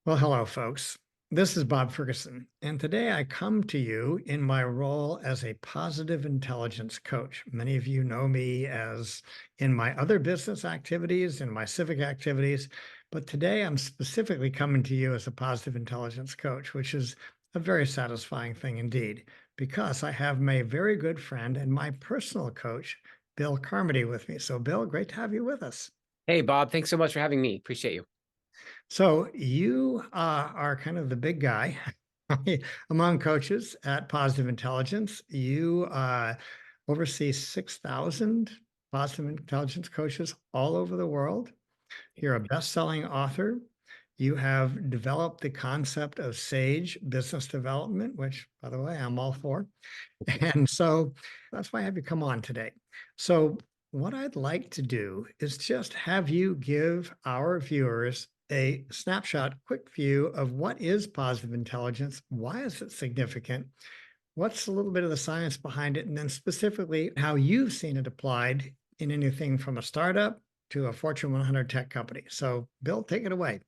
Well, hello, folks. This is Bob Ferguson, and today I come to you in my role as a positive intelligence coach. Many of you know me as in my other business activities and my civic activities, but today I'm specifically coming to you as a positive intelligence coach, which is a very satisfying thing indeed, because I have my very good friend and my personal coach, Bill Carmody, with me. So, Bill, great to have you with us. Hey, Bob, thanks so much for having me. Appreciate you. So you are kind of the big guy among coaches at Positive Intelligence. You oversee 6,000 positive intelligence coaches all over the world. You're a best-selling author. You have developed the concept of SAGE business development, which, by the way, I'm all for. And so that's why I have you come on today. So, what I'd like to do is just have you give our viewers a snapshot, quick view of what is positive intelligence, why is it significant, what's a little bit of the science behind it, and then specifically how you've seen it applied in anything from a startup to a Fortune 100 tech company. So, Bill, take it away.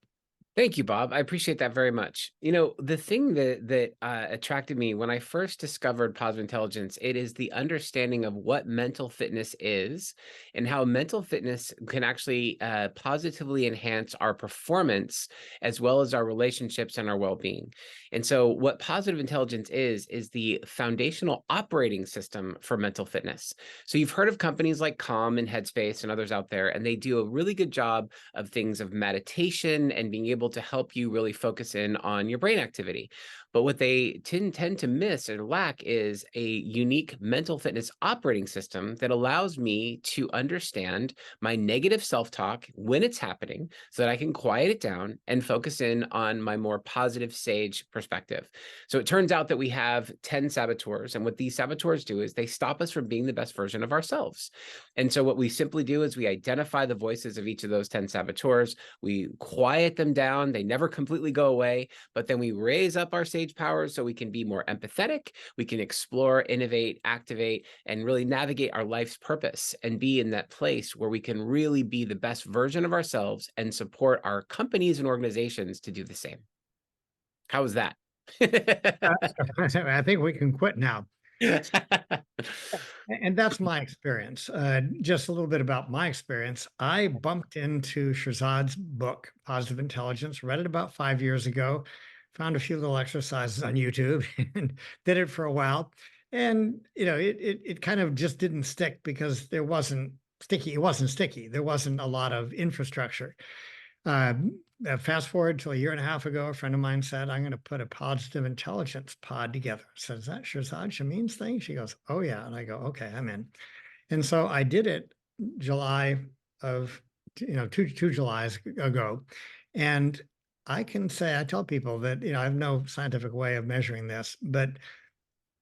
Thank you, Bob. I appreciate that very much. You know, the thing that attracted me when I first discovered positive intelligence, it is the understanding of what mental fitness is and how mental fitness can actually positively enhance our performance as well as our relationships and our well-being. And so, what positive intelligence is the foundational operating system for mental fitness. So, you've heard of companies like Calm and Headspace and others out there, and they do a really good job of things of meditation and being able to help you really focus in on your brain activity. But what they tend to miss or lack is a unique mental fitness operating system that allows me to understand my negative self-talk when it's happening so that I can quiet it down and focus in on my more positive sage perspective. So it turns out that we have 10 saboteurs, and what these saboteurs do is they stop us from being the best version of ourselves. And so what we simply do is we identify the voices of each of those 10 saboteurs, we quiet them down, they never completely go away, but then we raise up our sage powers so we can be more empathetic, we can explore, innovate, activate, and really navigate our life's purpose and be in that place where we can really be the best version of ourselves and support our companies and organizations to do the same. How was that? I think we can quit now. And that's my experience. Just a little bit about my experience. I bumped into Shirzad's book, Positive Intelligence, read it about 5 years ago, found a few little exercises on YouTube and did it for a while. And, it kind of just didn't stick because there wasn't sticky. It wasn't sticky. There wasn't a lot of infrastructure. Fast forward to a year and a half ago, a friend of mine said, I'm going to put a positive intelligence pod together. I said, is that Shirzad Shameen's thing? She goes, oh, yeah. And I go, okay, I'm in. And so I did it July of, two Julys ago. And I can say, I tell people that, I have no scientific way of measuring this, but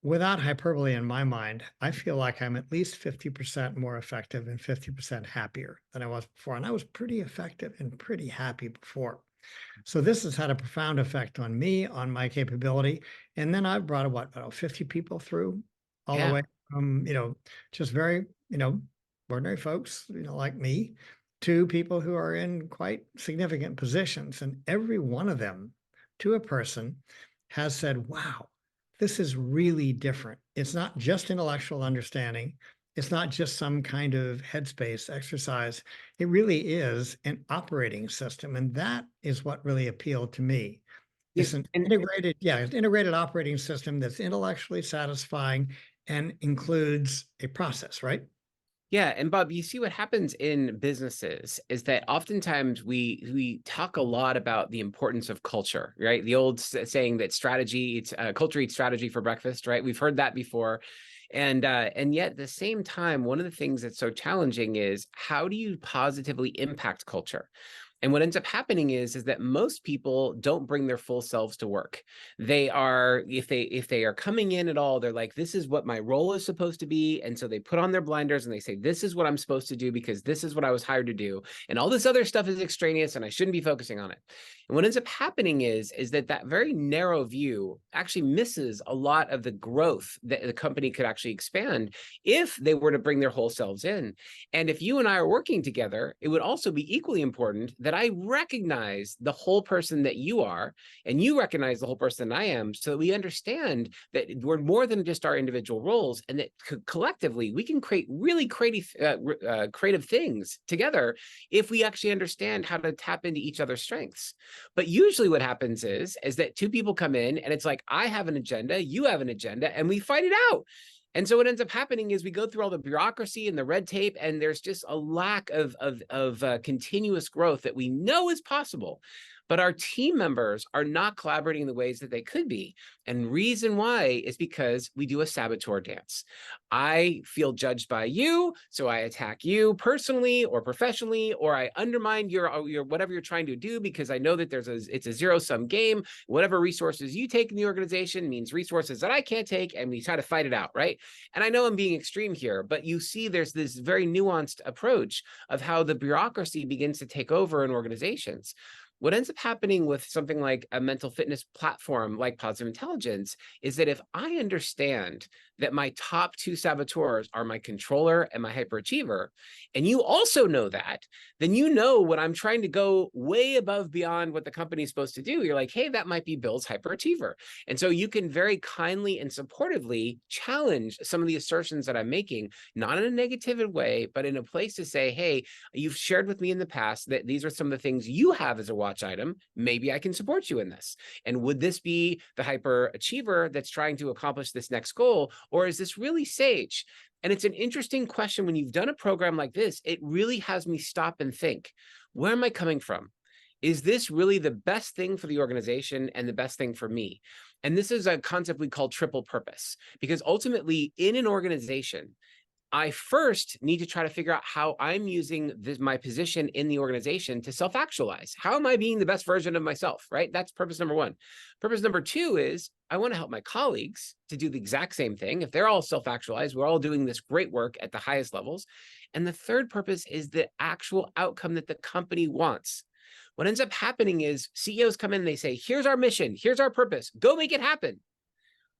without hyperbole in my mind, I feel like I'm at least 50% more effective and 50% happier than I was before. And I was pretty effective and pretty happy before. So this has had a profound effect on me, on my capability. And then I've brought about 50 people through all the Yeah. way from, just very, ordinary folks, like me, to people who are in quite significant positions. And every one of them, to a person, has said, wow, this is really different. It's not just intellectual understanding. It's not just some kind of headspace exercise. It really is an operating system. And that is what really appealed to me. It's an And integrated operating system that's intellectually satisfying and includes a process, right? yeah, and Bob, you see what happens in businesses is that oftentimes we talk a lot about the importance of culture, right? The old saying that strategy eats culture eats strategy for breakfast, right? We've heard that before. And yet at the same time, one of the things that's so challenging is how do you positively impact culture? And what ends up happening is that most people don't bring their full selves to work. They are, if they are coming in at all, they're like, this is what my role is supposed to be. And so they put on their blinders and they say, this is what I'm supposed to do because this is what I was hired to do. And all this other stuff is extraneous and I shouldn't be focusing on it. And what ends up happening is that very narrow view actually misses a lot of the growth that the company could actually expand if they were to bring their whole selves in. And if you and I are working together, it would also be equally important that that I recognize the whole person that you are, and you recognize the whole person that I am, so that we understand that we're more than just our individual roles, and that collectively we can create really creative things together if we actually understand how to tap into each other's strengths. But usually what happens is that two people come in and it's like, I have an agenda, you have an agenda, and we fight it out. And so what ends up happening is we go through all the bureaucracy and the red tape, and there's just a lack of continuous growth that we know is possible. But our team members are not collaborating in the ways that they could be. And reason why is because we do a saboteur dance. I feel judged by you, so I attack you personally or professionally, or I undermine your whatever you're trying to do, because I know that it's a zero-sum game. Whatever resources you take in the organization means resources that I can't take, and we try to fight it out, right? And I know I'm being extreme here, but you see there's this very nuanced approach of how the bureaucracy begins to take over in organizations. What ends up happening with something like a mental fitness platform like Positive Intelligence is that if I understand that my top two saboteurs are my controller and my hyperachiever, and you also know that, then you know when I'm trying to go way above beyond what the company is supposed to do, you're like, hey, that might be Bill's hyperachiever. And so you can very kindly and supportively challenge some of the assertions that I'm making, not in a negative way, but in a place to say, hey, you've shared with me in the past that these are some of the things you have as a watch item. Maybe I can support you in this. And would this be the hyperachiever that's trying to accomplish this next goal? Or is this really sage? And it's an interesting question. When you've done a program like this, it really has me stop and think, where am I coming from? Is this really the best thing for the organization and the best thing for me? And this is a concept we call triple purpose, because ultimately in an organization, I first need to try to figure out how I'm using my position in the organization to self-actualize. How am I being the best version of myself, right? That's purpose number one. Purpose number two is I want to help my colleagues to do the exact same thing. If they're all self-actualized, we're all doing this great work at the highest levels. And the third purpose is the actual outcome that the company wants. What ends up happening is CEOs come in and they say, here's our mission, here's our purpose, go make it happen.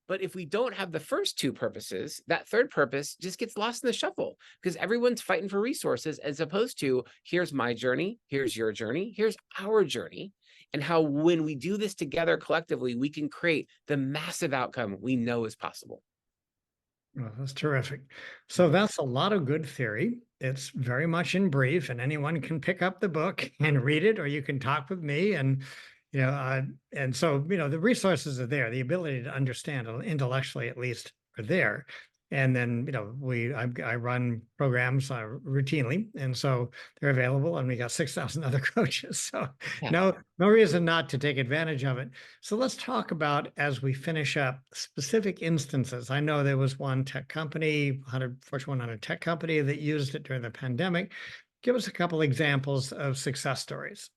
But if we don't have the first two purposes, that third purpose just gets lost in the shuffle, because everyone's fighting for resources, as opposed to here's my journey, here's your journey, here's our journey, and how when we do this together collectively, we can create the massive outcome we know is possible. Well, that's terrific. So that's a lot of good theory. It's very much in brief, and anyone can pick up the book and read it, or you can talk with me. And so, the resources are there. The ability to understand intellectually, at least, are there. And then, I run programs routinely, and so they're available. And we got 6,000 other coaches, so Yeah. no reason not to take advantage of it. So let's talk about, as we finish up, specific instances. I know there was one tech company, Fortune 100 tech company, that used it during the pandemic. Give us a couple examples of success stories.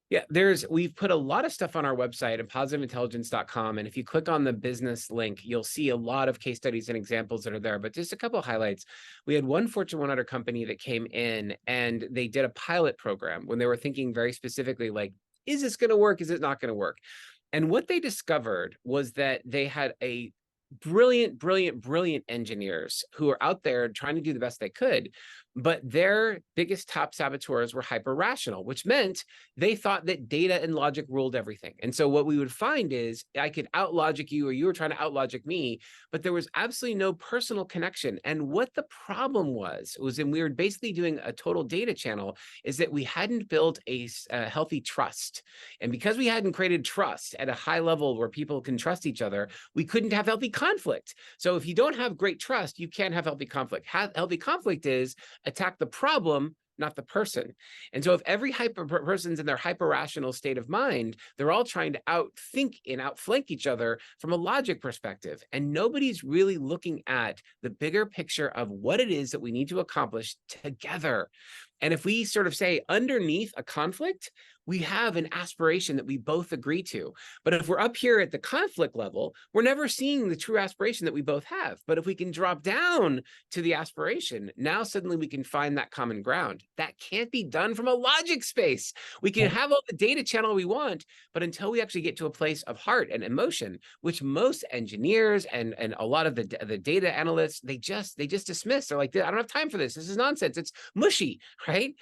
Yeah, we've put a lot of stuff on our website at positiveintelligence.com. And if you click on the business link, you'll see a lot of case studies and examples that are there. But just a couple of highlights. We had one Fortune 100 company that came in and they did a pilot program when they were thinking very specifically, like, is this going to work? Is it not going to work? And what they discovered was that they had a brilliant engineers who are out there trying to do the best they could, but their biggest top saboteurs were hyper rational, which meant they thought that data and logic ruled everything. And so what we would find is I could out logic you, or you were trying to out logic me, but there was absolutely no personal connection. And what the problem was and we were basically doing a total data channel, is that we hadn't built a healthy trust. And because we hadn't created trust at a high level where people can trust each other, we couldn't have healthy conflict. So if you don't have great trust, you can't have healthy conflict. Healthy conflict is attack the problem, not the person. And so if every person's in their hyper rational state of mind, they're all trying to outthink and outflank each other from a logic perspective. And nobody's really looking at the bigger picture of what it is that we need to accomplish together. And if we sort of say underneath a conflict, we have an aspiration that we both agree to. But if we're up here at the conflict level, we're never seeing the true aspiration that we both have. But if we can drop down to the aspiration, now suddenly we can find that common ground. That can't be done from a logic space. We can have all the data channel we want, but until we actually get to a place of heart and emotion, which most engineers and a lot of the data analysts, they just dismiss. They're like, I don't have time for this. This is nonsense. It's mushy, right?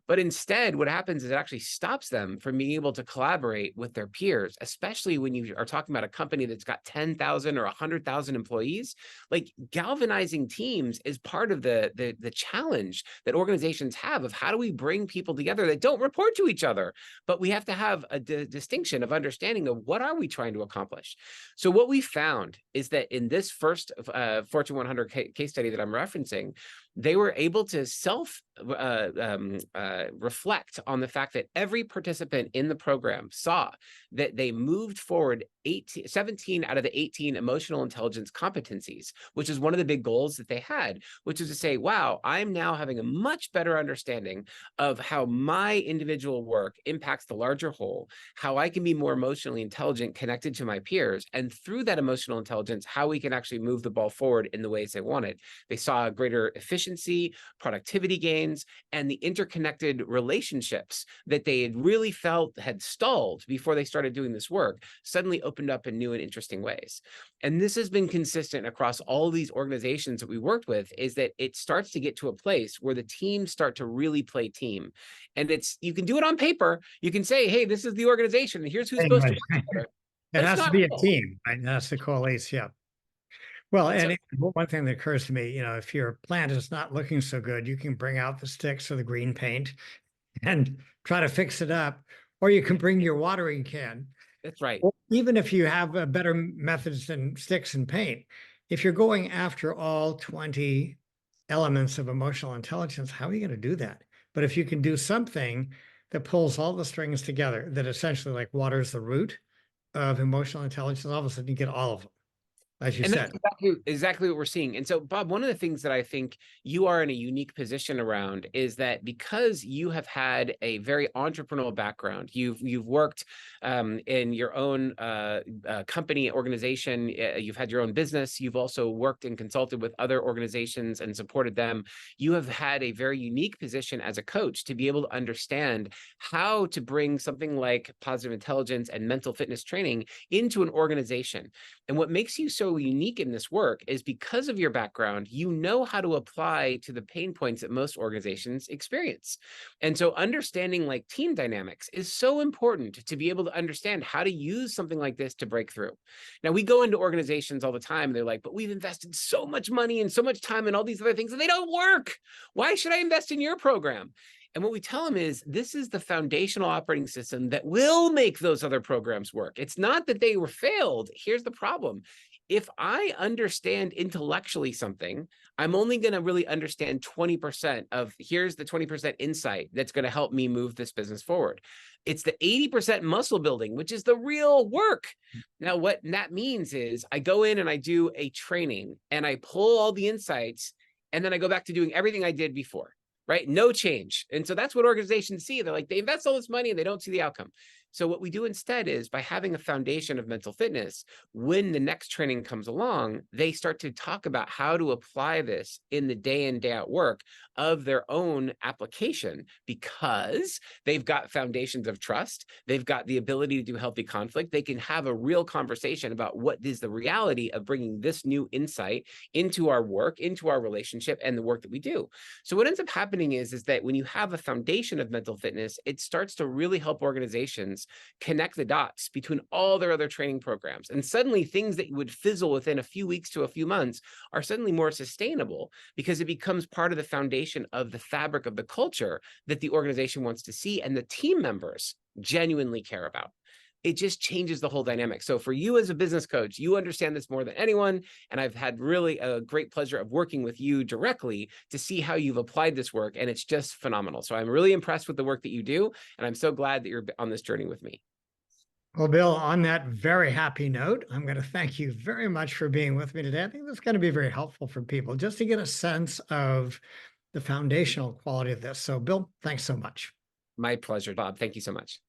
But instead, what happens is it actually stops them from being able to collaborate with their peers, especially when you are talking about a company that's got 10,000 or 100,000 employees. Like, galvanizing teams is part of the challenge that organizations have of how do we bring people together that don't report to each other, but we have to have a distinction of understanding of what are we trying to accomplish. So what we found is that in this first Fortune 100 case study that I'm referencing, they were able to reflect on the fact that every participant in the program saw that they moved forward 17 out of the 18 emotional intelligence competencies, which is one of the big goals that they had, which is to say, wow, I'm now having a much better understanding of how my individual work impacts the larger whole, how I can be more emotionally intelligent connected to my peers, and through that emotional intelligence, how we can actually move the ball forward in the ways they wanted. They saw greater efficiency, productivity gains, and the interconnected relationships that they had really felt had stalled before they started doing this work suddenly opened up in new and interesting ways. And this has been consistent across all these organizations that we worked with, is that it starts to get to a place where the teams start to really play team. And you can do it on paper. You can say, hey, this is the organization and here's who's supposed to work together. It But it's has to not be a real. team, right? It has to coalesce. Yeah. Well, So, and one thing that occurs to me, if your plant is not looking so good, you can bring out the sticks or the green paint and try to fix it up, or you can bring your watering can. that's right. Or even if you have better methods than sticks and paint, if you're going after all 20 elements of emotional intelligence, how are you going to do that? But if you can do something that pulls all the strings together, that essentially like waters the root of emotional intelligence, all of a sudden you get all of them, as you And that's said. exactly what we're seeing. And so, Bob, one of the things that I think you are in a unique position around is that because you have had a very entrepreneurial background, you've worked in your own company, organization, you've had your own business, you've also worked and consulted with other organizations and supported them. You have had a very unique position as a coach to be able to understand how to bring something like positive intelligence and mental fitness training into an organization. And what makes you so unique in this work is because of your background, you know how to apply to the pain points that most organizations experience. And so understanding like team dynamics is so important to be able to understand how to use something like this to break through. Now, we go into organizations all the time and they're like, but we've invested so much money and so much time and all these other things and they don't work. Why should I invest in your program? And what we tell them is this is the foundational operating system that will make those other programs work. It's not that they were failed. Here's the problem. If I understand intellectually something, I'm only going to really understand 20% of here's the 20% insight that's going to help me move this business forward. It's the 80% muscle building, which is the real work. Now, what that means is I go in and I do a training and I pull all the insights and then I go back to doing everything I did before. Right? No change. And so that's what organizations see. They're like, they invest all this money and they don't see the outcome. So what we do instead is by having a foundation of mental fitness, when the next training comes along, they start to talk about how to apply this in the day in, day out work of their own application because they've got foundations of trust. They've got the ability to do healthy conflict. They can have a real conversation about what is the reality of bringing this new insight into our work, into our relationship, and the work that we do. So what ends up happening is that when you have a foundation of mental fitness, it starts to really help organizations connect the dots between all their other training programs. And suddenly things that would fizzle within a few weeks to a few months are suddenly more sustainable because it becomes part of the foundation of the fabric of the culture that the organization wants to see and the team members genuinely care about. It just changes the whole dynamic. So for you as a business coach, you understand this more than anyone. And I've had really a great pleasure of working with you directly to see how you've applied this work. And it's just phenomenal. So I'm really impressed with the work that you do. And I'm so glad that you're on this journey with me. Well, Bill, on that very happy note, I'm going to thank you very much for being with me today. I think that's going to be very helpful for people just to get a sense of the foundational quality of this. So, Bill, thanks so much. My pleasure, Bob. Thank you so much.